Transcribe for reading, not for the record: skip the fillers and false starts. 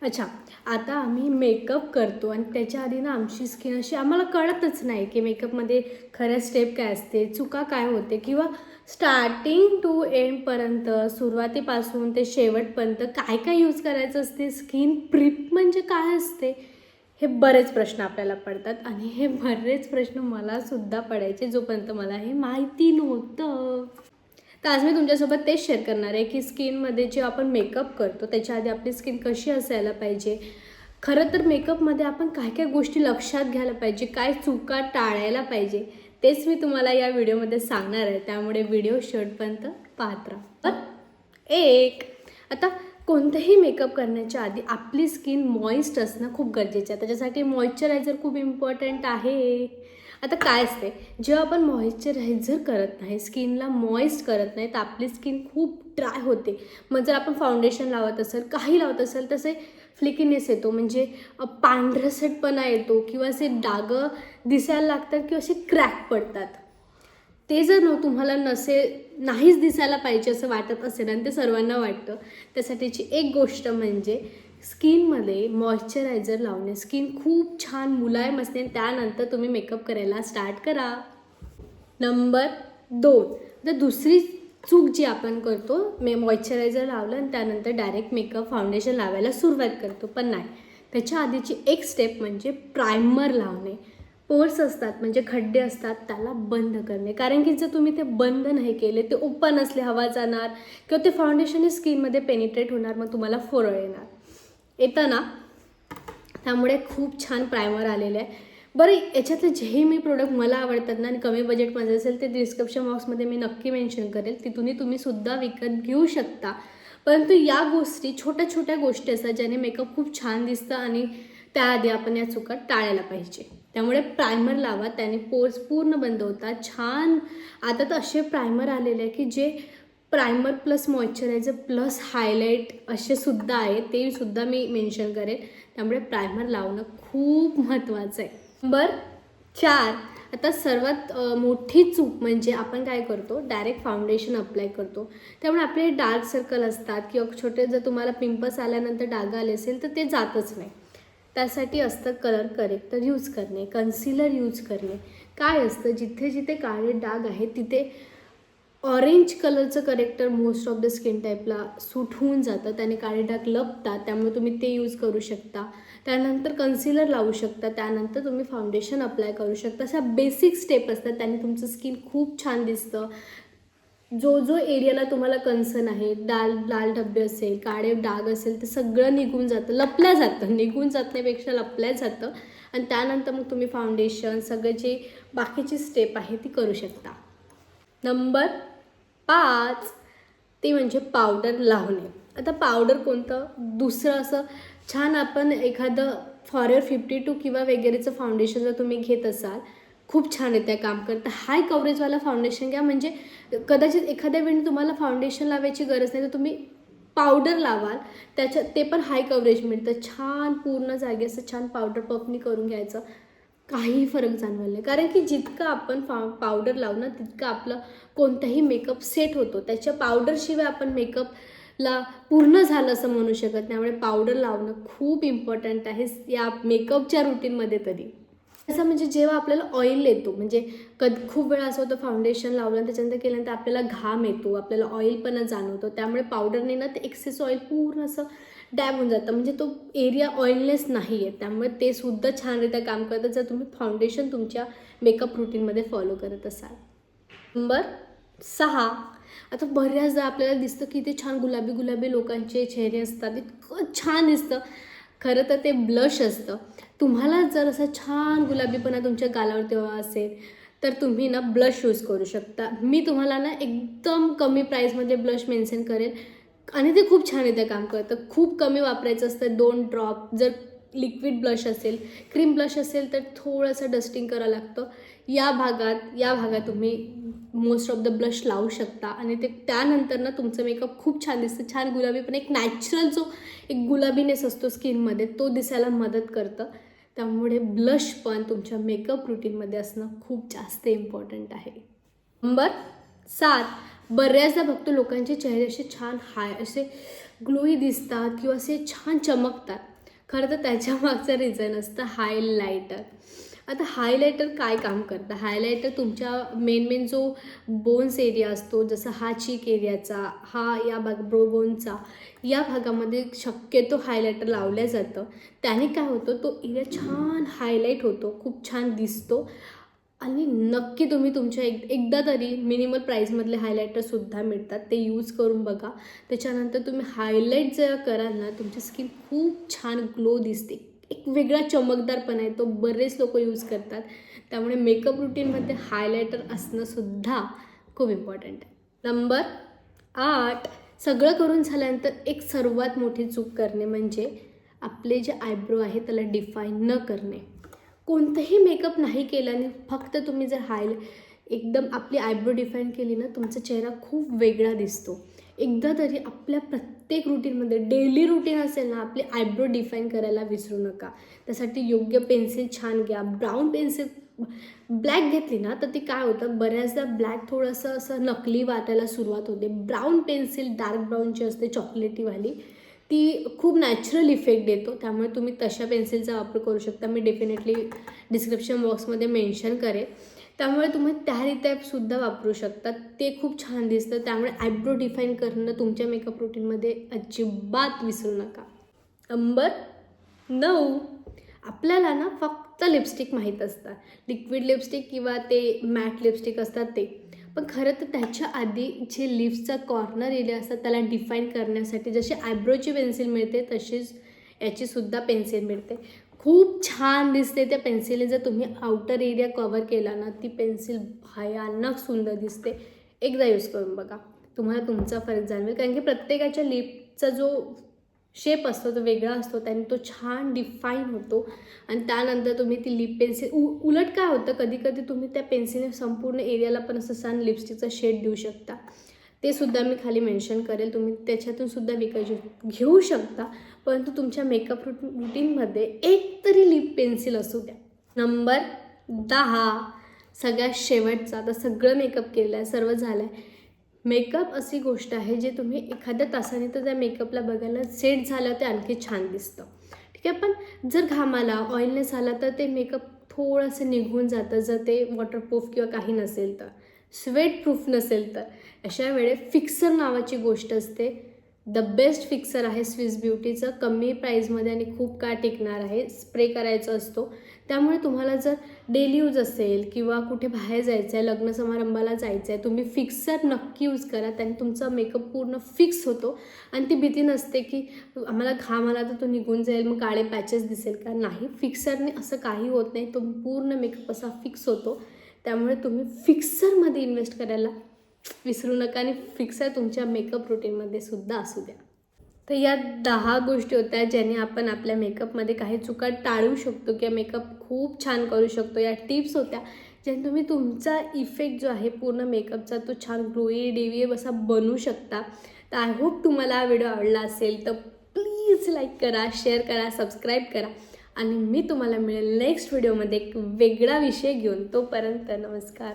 अच्छा, आता आम्ही मेकअप करतो आणि त्याच्या आधी ना आमची स्किन अशी आम्हाला कळतच नाही की मेकअपमध्ये खऱ्या स्टेप काय असते, चुका काय होते किंवा स्टार्टिंग टू एंडपर्यंत सुरुवातीपासून ते शेवटपर्यंत काय काय यूज करायचं असते, स्किन प्रिप म्हणजे काय असते, हे बरेच प्रश्न आपल्याला पडतात आणि हे बरेच प्रश्न मलासुद्धा पडायचे जोपर्यंत मला हे माहिती नव्हतं. तर आज मी तुमच्यासोबत तेच शेअर करणार आहे की स्किनमध्ये जे आपण मेकअप करतो त्याच्या आधी आपली स्किन कशी असायला पाहिजे. खरं तर मेकअपमध्ये आपण काय काय गोष्टी लक्षात घ्यायला पाहिजे, काय चुका टाळायला पाहिजे, तेच मी तुम्हाला या व्हिडिओमध्ये सांगणार आहे. त्यामुळे व्हिडिओ शेवटपर्यंत पाहत राहा. तर एक, आता कोणतेही मेकअप करण्याच्या आधी आपली स्किन मॉइस्ट असणं खूप गरजेचं आहे. त्याच्यासाठी मॉइश्चरायझर खूप इम्पॉर्टंट आहे. आता काय असते, जेव्हा आपण मॉइश्चरायझर करत नाही, स्किनला मॉइस्ट करत नाही, तर आपली स्किन खूप ड्राय होते. मग जर आपण फाउंडेशन लावत असेल, काही लावत असेल, तसे फ्लिकीनेस येतो, म्हणजे पांढरसटपणा येतो किंवा असे डाग दिसायला लागतात किंवा असे क्रॅक पडतात. ते जर तुम्हाला नाहीच दिसायला पाहिजे असं वाटत असेल आणि ते सर्वांना वाटतं, त्यासाठीची एक गोष्ट म्हणजे स्किनमध्ये मॉइश्चरायझर लावणे. स्किन खूप छान मुलायम असते आणि त्यानंतर तुम्ही मेकअप करायला स्टार्ट करा. नंबर 2, तर दुसरी चूक जी आपण करतो, मॉइश्चरायझर लावलं आणि त्यानंतर डायरेक्ट मेकअप फाउंडेशन लावायला सुरुवात करतो. पण नाही, त्याच्या आधीची एक स्टेप म्हणजे प्रायमर लावणे. पोर्स असतात म्हणजे खड्डे असतात, त्याला बंद करणे. कारण की जर तुम्ही ते बंद नाही केले, ते ओपन असले, हवा जाणार किंवा ते फाउंडेशन स्किनमध्ये पेनिट्रेट होणार, मग तुम्हाला फोरळ येतं ना. त्यामुळे खूप छान प्रायमर आलेलं आहे. बरं, याच्यातले जेही मी प्रोडक्ट मला आवडतात ना आणि कमी बजेटमध्ये असेल, ते डिस्क्रिप्शन बॉक्समध्ये मी नक्की मेन्शन करेल. तिथूनही तुम्ही सुद्धा विकत घेऊ शकता. परंतु या गोष्टी छोट्या छोट्या गोष्टी असतात ज्याने मेकअप खूप छान दिसतं आणि त्याआधी आपण या चुका टाळायला पाहिजे. त्यामुळे प्रायमर लावा, त्याने पोर्स पूर्ण बंद होतात. छान. आता तर असे प्रायमर आलेले आहे की जे primer plus moisturiser plus highlight असे सुद्धा आहे, ते सुद्धा मी मेन्शन करेन. त्यामुळे प्रायमर लावणं खूप महत्त्वाचं आहे. नंबर 4, आता सर्वात मोठी चूक म्हणजे आपण काय करतो, डायरेक्ट फाउंडेशन अप्लाय करतो. त्यामुळे आपले डार्क सर्कल असतात किंवा छोटे जर तुम्हाला पिंपल्स आल्यानंतर डाग आले असेल तर ते जातच नाही. त्यासाठी असतं कलर करेक्टर यूज करणे, कन्सिलर यूज करणे. काय असतं, जिथे जिथे काळे डाग आहेत तिथे ऑरेंज कलरचं corrector most of the skin टाईपला सूट होऊन जातं, त्याने काळे डाग लपतात. त्यामुळे तुम्ही ते यूज करू शकता. त्यानंतर कन्सिलर लावू शकता, त्यानंतर तुम्ही फाउंडेशन अप्लाय करू शकता. अशा बेसिक स्टेप असतात, त्याने तुमचं स्किन खूप छान दिसतं. जो जो एरियाला तुम्हाला कन्सर्न आहे, लाल धब्बे असेल, काळे डाग असेल, ते सगळं निघून जातं, लपल्या जातं. निघून जाण्यापेक्षा लपल्या जातं आणि त्यानंतर मग तुम्ही फाउंडेशन सगळे जे बाकीची स्टेप आहे ती करू शकता. नंबर 5, ते म्हणजे पावडर लावणे. आता पावडर कोणतं, दुसरं असं छान आपण एखादं फॉरेवर 52 किंवा वगैरेचं फाउंडेशन जर तुम्ही घेत असाल, खूप छान येतं काम करतं. हाय कव्हरेजवाला फाउंडेशन घ्या, म्हणजे कदाचित एखाद्या वेळी तुम्हाला फाउंडेशन लावायची गरज नाही, तर तुम्ही पावडर लावाल, त्याच्यात ते पण हाय कव्हरेज मिळतं. छान पूर्ण जागी असं छान पावडर पफनी करून घ्यायचं, काहीही फरक जाणवला नाही. कारण की जितकं आपण पावडर लावू ना, तितकं आपलं कोणताही मेकअप सेट होतो. त्याच्या पावडरशिवाय आपण मेकअपला पूर्ण झालं असं म्हणू शकत नाही. त्यामुळे पावडर लावणं खूप इम्पॉर्टंट आहे या मेकअपच्या रुटीनमध्ये तरी. असं म्हणजे जेव्हा आपल्याला ऑइल येतो, म्हणजे खूप वेळा असं होतं फाउंडेशन लावलं त्याच्यानंतर केल्यानंतर आपल्याला घाम येतो, आपल्याला ऑइलपणा जाणवतो. त्यामुळे पावडरने ना ते एक्सेस ऑइल पूर्ण असं डॅब होऊन जातं, म्हणजे तो एरिया ऑइलनेस नाही आहे. त्यामुळे ते सुद्धा छानरित्या काम करतं जर तुम्ही फाउंडेशन तुमच्या मेकअप रुटीनमध्ये फॉलो करत असाल. नंबर 6, आता बऱ्याचदा आपल्याला दिसतं की ते छान गुलाबी गुलाबी लोकांचे चेहरे असतात, इतकं छान दिसतं. खरं तर ते ब्लश असतं. तुम्हाला जर असं छान गुलाबीपणा तुमच्या गालावर तेव्हा असेल तर तुम्ही ना ब्लश यूज करू शकता. मी तुम्हाला ना एकदम कमी प्राईसमध्ये ब्लश मेन्शन करेन आणि ते खूप छान येतं काम करतं. खूप कमी वापरायचं असतं, 2 ड्रॉप. जर लिक्विड ब्लश असेल, क्रीम ब्लश असेल तर थोडंसं डस्टिंग करावं लागतं. या भागात तुम्ही मोस्ट ऑफ द ब्लश लावू शकता आणि ते त्यानंतर ना तुमचं मेकअप खूप छान दिसतं. छान गुलाबी, पण एक नॅचरल जो एक गुलाबीनेस असतो स्किनमध्ये तो दिसायला मदत करतं. त्यामुळे ब्लश पण तुमच्या मेकअप रुटीनमध्ये असणं खूप जास्त इम्पॉर्टंट आहे. नंबर 7, बऱ्याचदा बघतो लोकांचे चेहरे असे छान असे ग्लोई दिसतात किंवा असे छान चमकतात. खरं तर त्याच्या मागचं रिझन असतं हायलायटर. आता हायलायटर काय काम करतं? हायलायटर तुमच्या मेन जो बोन्स एरिया असतो, जसं हा चीक एरियाचा, हा या ब्रो बोनचा, या भागामध्ये शक्यतो हायलायटर लावलं जातं. त्याने काय होतं, तो एरिया छान हायलाईट होतो, खूप छान दिसतो. आणि नक्की तुम्ही तुमच्या एकदा तरी मिनिमल प्राईसमधले हायलायटरसुद्धा मिळतात, ते यूज करून बघा. त्याच्यानंतर तुम्ही हायलाईट जर कराल ना, तुमची स्किन खूप छान ग्लो दिसते. एक वेगळा चमकदारपणा आहे, तो बरेच लोक यूज करतात. त्यामुळे मेकअप रुटीनमध्ये हायलायटर असणंसुद्धा खूप इम्पॉर्टंट आहे. नंबर 8, सगळं करून झाल्यानंतर एक सर्वात मोठी चूक करणे म्हणजे आपले जे आयब्रो आहे त्याला डिफाईन न करणे. कोणतंही मेकअप नाही केलं आणि फक्त तुम्ही जर एकदम आपली आयब्रो डिफाईन केली ना, तुमचा चेहरा खूप वेगळा दिसतो. एकदा तरी आपल्या प्रत्येक रुटीनमध्ये डेली रुटीन असेल ना, आपली आयब्रो डिफाईन करायला विसरू नका. त्यासाठी योग्य पेन्सिल छान घ्या. ब्राऊन पेन्सिल, ब्लॅक घेतली ना तर ती काय होतं, बऱ्याचदा ब्लॅक थोडंसं असं नकली वाटायला सुरुवात होते. ब्राऊन पेन्सिल डार्क ब्राऊनची असते, चॉकलेटीवाली, ती खूप नॅचरल इफेक्ट देतो. त्यामुळे तुम्ही तशा पेन्सिलचा वापर करू शकता. मी डेफिनेटली डिस्क्रिप्शन बॉक्समध्ये मेन्शन करेन. त्यामुळे तुम्ही त्यारित्यासुद्धा वापरू शकता. ते खूप छान दिसतं. त्यामुळे आयब्रो डिफाईन करणं तुमच्या मेकअप रुटीनमध्ये अजिबात विसरू नका. नंबर 9, आपल्याला ना फक्त लिपस्टिक माहीत असतात. लिक्विड लिपस्टिक किंवा ते मॅट लिपस्टिक असतात ते. पण खरं तर त्याच्या आधी जे लिप्सचा कॉर्नर एरिया असतात त्याला डिफाईन करण्यासाठी जशी आयब्रोची पेन्सिल मिळते तशीच याचीसुद्धा पेन्सिल मिळते. खूप छान दिसते त्या पेन्सिलने. जर तुम्ही आउटर एरिया कवर केला ना, ती पेन्सिल भयानक सुंदर दिसते. एकदा यूज करून बघा, तुम्हाला तुमचा फरक जाणवेल. कारण की प्रत्येकाच्या लिपचा जो शेप असतो तो वेगळा असतो, त्याने तो छान डिफाईन होतो. आणि त्यानंतर तुम्ही ती लिप पेन्सिल उलट काय होतं, कधी कधी तुम्ही त्या पेन्सिलने संपूर्ण एरियाला पण असं छान लिपस्टिकचा शेड देऊ शकता. ते सुद्धा मी खाली मेन्शन करेल. तुम्ही त्याच्यातून सुद्धा घेऊ शकता. परंतु तुमच्या मेकअप रुटीनमध्ये एक तरी लिप पेन्सिल असू द्या. नंबर 10, सगळ्यात शेवटचा. आता सगळं मेकअप केलं आहे, सर्व झालं आहे. मेकअप अशी गोष्ट आहे जे तुम्ही एखाद्या तासाने तर त्या मेकअपला बघायला सेट झालं ते आणखी छान दिसतं. ठीक आहे, पण जर घामाला ऑइलनेस आला तर ते मेकअप थोडंसं निघून जातं, जर ते वॉटरप्रूफ किंवा काही नसेल तर, स्वेट प्रूफ नसेल तर. अशा वेळेस फिक्सर नावाची गोष्ट असते. द बेस्ट फिक्सर आहे स्विस ब्युटीचं, कमी प्राईजमध्ये आणि खूप काळ टिकणार आहे. स्प्रे करायचा असतो. त्यामुळे तुम्हाला जर डेली यूज असेल किंवा कुठे बाहेर जायचं आहे, लग्न समारंभाला जायचं आहे, तुम्ही फिक्सर नक्की यूज करा. त्याने तुमचा मेकअप पूर्ण फिक्स होतो. आणि ती भीती नसते की आम्हाला घाम आला तर तो निघून जाईल, मग काळे पॅचेस दिसेल का. नाही, फिक्सरने असं काही होत नाही. तो पूर्ण मेकअप असा फिक्स होतो. त्यामुळे तुम्ही फिक्सरमध्ये इन्व्हेस्ट करायला विसरू नका आणि फिक्सर तुमच्या मेकअप रुटीनमध्ये सुद्धा असू द्या. तर या 10 गोष्टी होत्या ज्याने आपण आपल्या मेकअपमध्ये काही चुका टाळू शकतो किंवा मेकअप खूप छान करू शकतो. या टिप्स होत्या ज्याने तुम्ही तुमचा इफेक्ट जो आहे पूर्ण मेकअपचा तो छान ग्लोई डेविएब असा बनवू शकता. तर आय होप तुम्हाला हा व्हिडिओ आवडला असेल तर प्लीज लाईक करा, शेअर करा, सबस्क्राईब करा आणि मी तुम्हाला मिळेल नेक्स्ट व्हिडिओमध्ये एक वेगळा विषय घेऊन. तोपर्यंत नमस्कार.